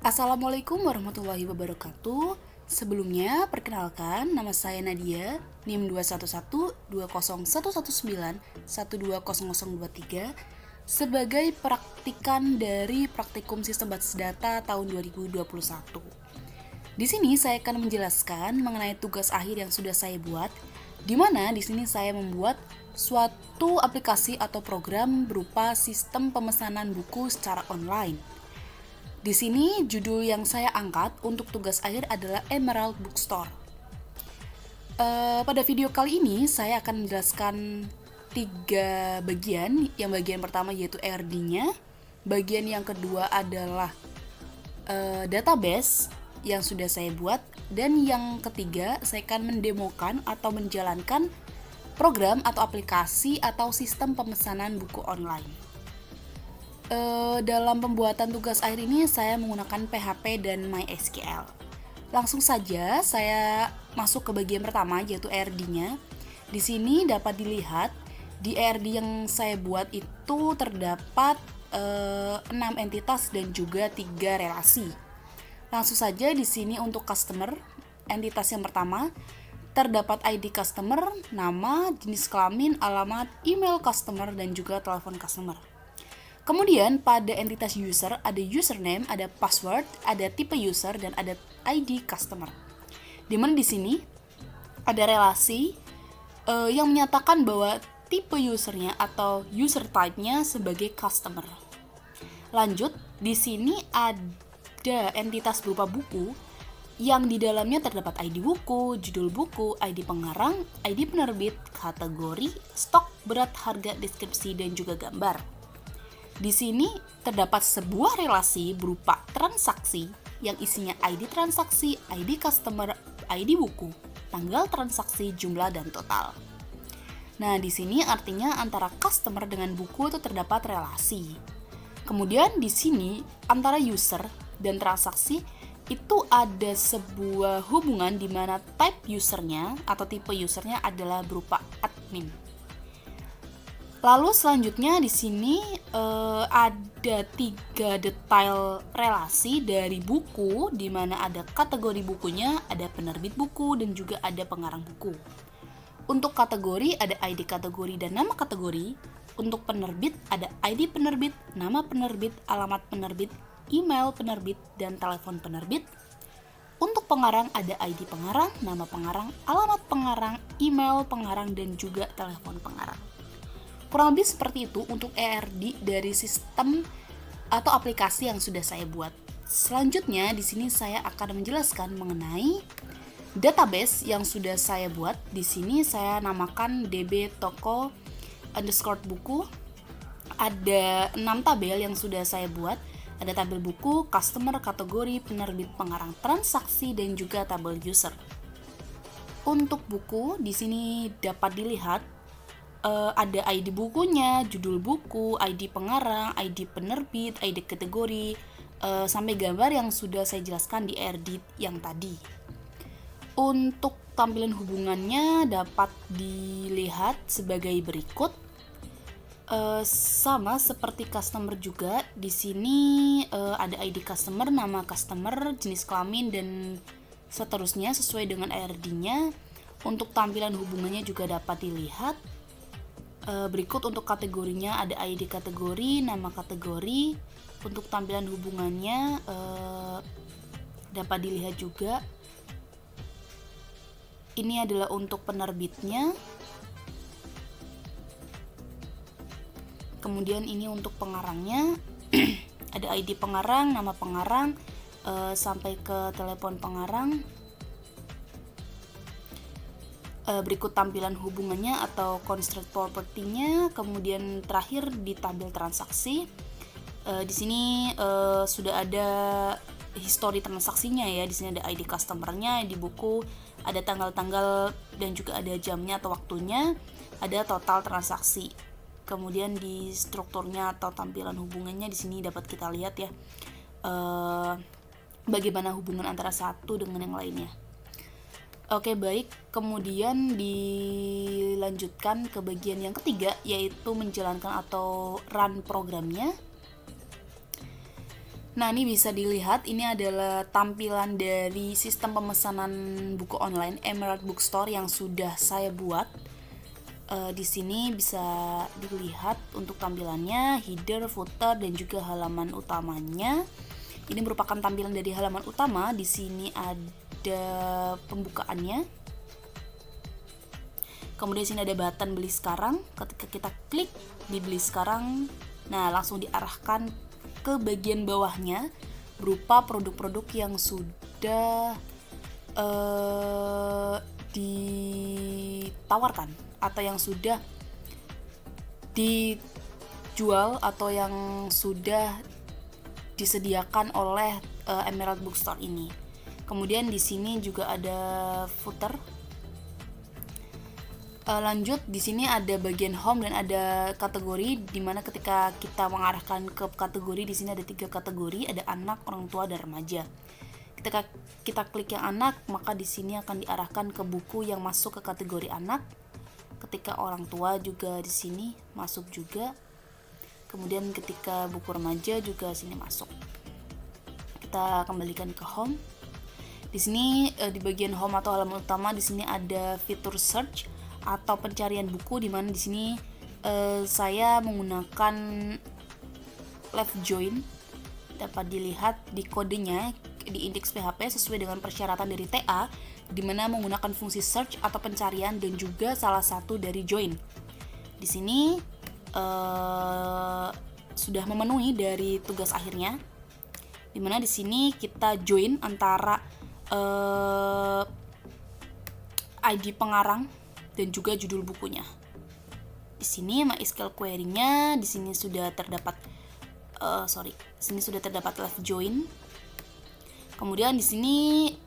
Assalamualaikum warahmatullahi wabarakatuh. Sebelumnya, perkenalkan nama saya Nadia, NIM 211201191200023 sebagai praktikan dari Praktikum Sistem Basis Data tahun 2021. Di sini saya akan menjelaskan mengenai tugas akhir yang sudah saya buat, di mana di sini saya membuat suatu aplikasi atau program berupa sistem pemesanan buku secara online. Di sini judul yang saya angkat untuk tugas akhir adalah Emerald Bookstore. Pada video kali ini saya akan menjelaskan 3 bagian. Yang bagian pertama yaitu ERD-nya, bagian yang kedua adalah database yang sudah saya buat, dan yang ketiga saya akan mendemokan atau menjalankan program atau aplikasi atau sistem pemesanan buku online. Dalam pembuatan tugas akhir ini saya menggunakan PHP dan MySQL. Langsung saja saya masuk ke bagian pertama yaitu ERD-nya. Di sini dapat dilihat di ERD yang saya buat itu terdapat 6 entitas dan juga 3 relasi. Langsung saja di sini untuk customer, entitas yang pertama terdapat ID customer, nama, jenis kelamin, alamat, email customer, dan juga telepon customer. Kemudian pada entitas user ada username, ada password, ada tipe user, dan ada ID customer. Dimana di sini ada relasi yang menyatakan bahwa tipe usernya atau user type-nya sebagai customer. Lanjut, di sini ada entitas berupa buku yang di dalamnya terdapat ID buku, judul buku, ID pengarang, ID penerbit, kategori, stok, berat, harga, deskripsi, dan juga gambar. Di sini terdapat sebuah relasi berupa transaksi yang isinya ID transaksi, ID customer, ID buku, tanggal transaksi, jumlah, dan total. Nah, di sini artinya antara customer dengan buku itu terdapat relasi. Kemudian di sini antara user dan transaksi itu ada sebuah hubungan di mana type usernya atau tipe usernya adalah berupa admin. Lalu selanjutnya di sini ada 3 detail relasi dari buku, di mana ada kategori bukunya, ada penerbit buku, dan juga ada pengarang buku. Untuk kategori ada ID kategori dan nama kategori. Untuk penerbit ada ID penerbit, nama penerbit, alamat penerbit, email penerbit, dan telepon penerbit. Untuk pengarang ada ID pengarang, nama pengarang, alamat pengarang, email pengarang, dan juga telepon pengarang. Kurang lebih seperti itu untuk ERD dari sistem atau aplikasi yang sudah saya buat. Selanjutnya di sini saya akan menjelaskan mengenai database yang sudah saya buat. Di sini saya namakan db_toko_buku. Ada 6 tabel yang sudah saya buat. Ada tabel buku, customer, kategori, penerbit, pengarang, transaksi, dan juga tabel user. Untuk buku di sini dapat dilihat ada ID bukunya, judul buku, ID pengarang, ID penerbit, ID kategori, sampai gambar yang sudah saya jelaskan di ERD yang tadi. Untuk tampilan hubungannya dapat dilihat sebagai berikut. Sama seperti customer juga, di sini ada ID customer, nama customer, jenis kelamin, dan seterusnya sesuai dengan ERD-nya. Untuk tampilan hubungannya juga dapat dilihat. Berikut untuk kategorinya ada ID kategori, nama kategori. Untuk tampilan hubungannya dapat dilihat juga. Ini adalah untuk penerbitnya. Kemudian ini untuk pengarangnya. Ada ID pengarang, nama pengarang, sampai ke telepon pengarang. Berikut tampilan hubungannya atau construct property-nya. Kemudian terakhir di tabel transaksi. Di sini sudah ada history transaksinya ya. Di sini ada ID customer-nya, ID buku, ada tanggal-tanggal dan juga ada jamnya atau waktunya, ada total transaksi. Kemudian di strukturnya atau tampilan hubungannya di sini dapat kita lihat ya. Bagaimana hubungan antara satu dengan yang lainnya. Oke, baik. Kemudian dilanjutkan ke bagian yang ketiga, yaitu menjalankan atau run programnya. Nah, ini bisa dilihat, ini adalah tampilan dari sistem pemesanan buku online Emerald Bookstore yang sudah saya buat. Di sini bisa dilihat untuk tampilannya, header, footer, dan juga halaman utamanya. Ini merupakan tampilan dari halaman utama. Di sini ada pembukaannya. Kemudian di sini ada button beli sekarang. Ketika kita klik di beli sekarang, nah langsung diarahkan ke bagian bawahnya berupa produk-produk yang sudah ditawarkan atau yang sudah dijual atau yang sudah disediakan oleh Emerald Bookstore ini. Kemudian di sini juga ada footer. Lanjut, di sini ada bagian home dan ada kategori, dimana ketika kita mengarahkan ke kategori, di sini ada 3 kategori, ada anak, orang tua, dan remaja. Ketika kita klik yang anak, maka di sini akan diarahkan ke buku yang masuk ke kategori anak. Ketika orang tua juga di sini masuk juga. Kemudian ketika buku remaja juga sini masuk. Kita kembalikan ke home. Di sini di bagian home atau halaman utama, di sini ada fitur search atau pencarian buku, di mana di sini saya menggunakan left join. Dapat dilihat di kodenya di indeks PHP sesuai dengan persyaratan dari TA, di mana menggunakan fungsi search atau pencarian dan juga salah satu dari join. Di sini sudah memenuhi dari tugas akhirnya, di mana di sini kita join antara ID pengarang dan juga judul bukunya. Di sini MySQL query-nya di sini sudah terdapat left join. Kemudian di sini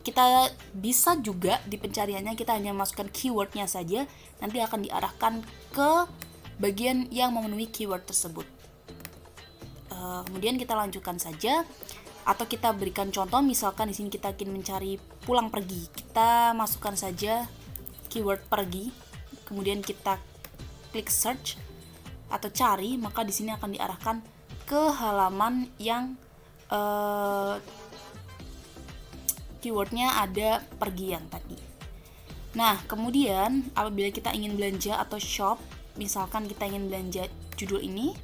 kita bisa juga di pencariannya kita hanya masukkan keywordnya saja, nanti akan diarahkan ke bagian yang memenuhi keyword tersebut. Kemudian kita lanjutkan saja, atau kita berikan contoh, misalkan di sini kita ingin mencari pulang pergi, kita masukkan saja keyword pergi, kemudian kita klik search atau cari, maka di sini akan diarahkan ke halaman yang keywordnya ada pergi yang tadi. Nah, kemudian apabila kita ingin belanja atau shop, misalkan kita ingin belanja judul ini,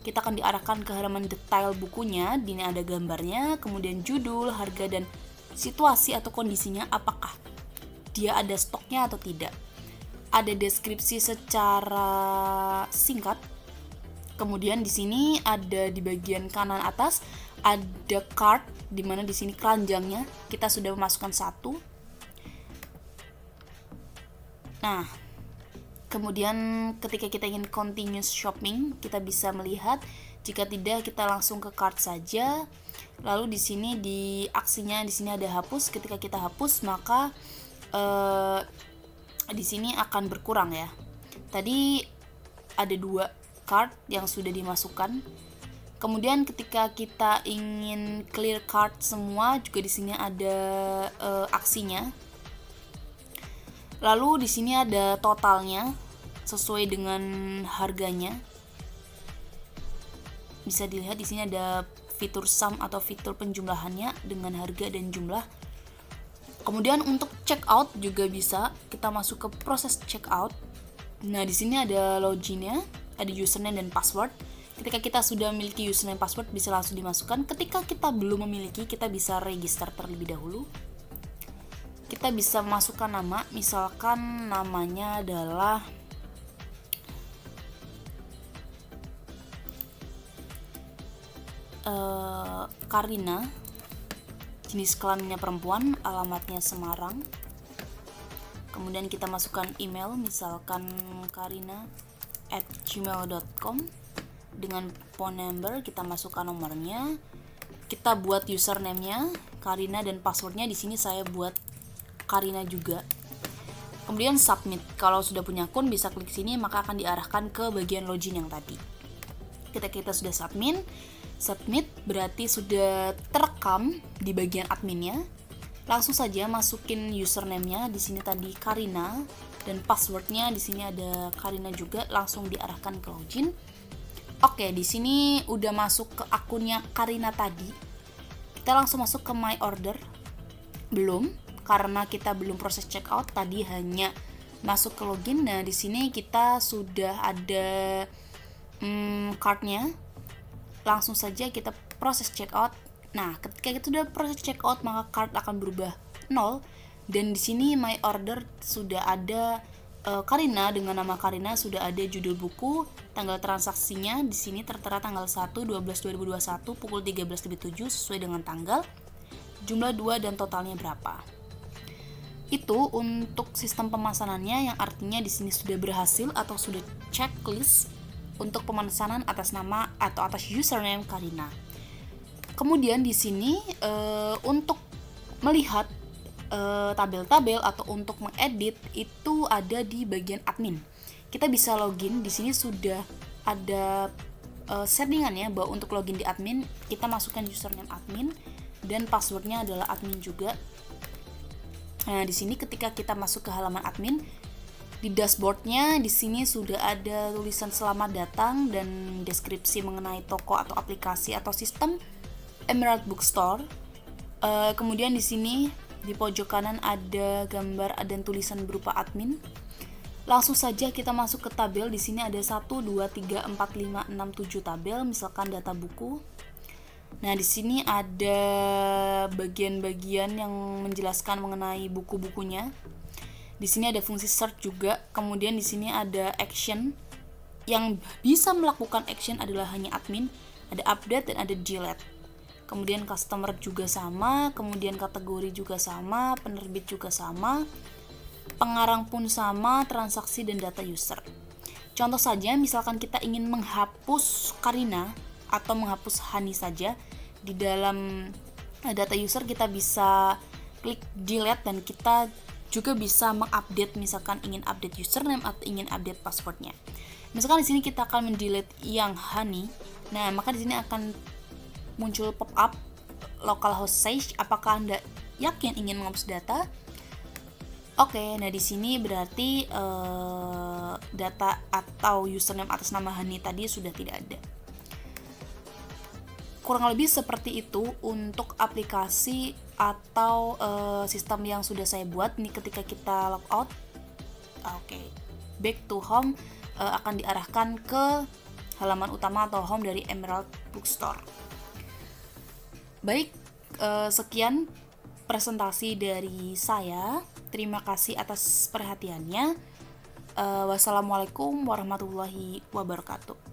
kita akan diarahkan ke halaman detail bukunya. Di sini ada gambarnya, kemudian judul, harga, dan situasi atau kondisinya, apakah dia ada stoknya atau tidak. Ada deskripsi secara singkat. Kemudian di sini ada di bagian kanan atas ada cart, di mana di sini keranjangnya kita sudah memasukkan 1. Nah, kemudian ketika kita ingin continuous shopping, kita bisa melihat. Jika tidak, kita langsung ke cart saja. Lalu di sini di aksinya di sini ada hapus. Ketika kita hapus, maka di sini akan berkurang ya. Tadi ada 2 cart yang sudah dimasukkan. Kemudian ketika kita ingin clear cart semua, juga di sini ada aksinya. Lalu di sini ada totalnya sesuai dengan harganya. Bisa dilihat di sini ada fitur sum atau fitur penjumlahannya dengan harga dan jumlah. Kemudian untuk checkout juga bisa, kita masuk ke proses checkout. Nah, di sini ada loginnya, ada username dan password. Ketika kita sudah memiliki username password, bisa langsung dimasukkan. Ketika kita belum memiliki, kita bisa register terlebih dahulu. Kita bisa masukkan nama, misalkan namanya adalah Karina, jenis kelaminnya perempuan, alamatnya Semarang. Kemudian kita masukkan email, misalkan karina@gmail.com. Dengan phone number, kita masukkan nomornya. Kita buat username-nya Karina dan passwordnya di sini saya buat Karina juga. Kemudian submit. Kalau sudah punya akun bisa klik sini, maka akan diarahkan ke bagian login yang tadi. Ketika kita sudah submit berarti sudah terekam di bagian adminnya. Langsung saja masukin username-nya di sini tadi Karina dan passwordnya di sini ada Karina juga, langsung diarahkan ke login. Oke, di sini udah masuk ke akunnya Karina tadi. Kita langsung masuk ke my order. Belum, karena kita belum proses checkout, tadi hanya masuk ke login. Nah, di sini kita sudah ada card-nya. Langsung saja kita proses checkout. Nah, ketika kita sudah proses checkout, maka card akan berubah 0. Dan di sini my order sudah ada Karina, dengan nama Karina, sudah ada judul buku, tanggal transaksinya di sini tertera tanggal 1/12/2021 pukul 13.07 sesuai dengan tanggal, jumlah 2 dan totalnya berapa. Itu untuk sistem pemesanannya, yang artinya di sini sudah berhasil atau sudah checklist untuk pemesanan atas nama atau atas username Karina. Kemudian di sini untuk melihat tabel-tabel atau untuk mengedit itu ada di bagian admin. Kita bisa login, di sini sudah ada settingannya bahwa untuk login di admin kita masukkan username admin dan passwordnya adalah admin juga. Nah, di sini ketika kita masuk ke halaman admin, di dashboardnya di sini sudah ada tulisan selamat datang dan deskripsi mengenai toko atau aplikasi atau sistem Emerald Bookstore. Kemudian di sini di pojok kanan ada gambar dan tulisan berupa admin. Langsung saja kita masuk ke tabel. Di sini ada 1, 2, 3, 4, 5, 6, 7 tabel, misalkan data buku. Nah, di sini ada bagian-bagian yang menjelaskan mengenai buku-bukunya. Di sini ada fungsi search juga. Kemudian di sini ada action. Yang bisa melakukan action adalah hanya admin. Ada update dan ada delete. Kemudian customer juga sama, kemudian kategori juga sama, penerbit juga sama, pengarang pun sama, transaksi dan data user. Contoh saja, misalkan kita ingin menghapus Karina atau menghapus Hani saja, di dalam data user kita bisa klik delete dan kita juga bisa mengupdate, misalkan ingin update username atau ingin update passwordnya. Misalkan di sini kita akan mendelete yang Hani, nah maka di sini akan muncul pop-up localhost sage. Apakah Anda yakin ingin menghapus data? Oke, nah di sini berarti data atau username atas nama Hani tadi sudah tidak ada. Kurang lebih seperti itu untuk aplikasi atau sistem yang sudah saya buat. Ini ketika kita logout, oke, back to home, akan diarahkan ke halaman utama atau home dari Emerald Bookstore. Baik, sekian presentasi dari saya. Terima kasih atas perhatiannya. Wassalamualaikum warahmatullahi wabarakatuh.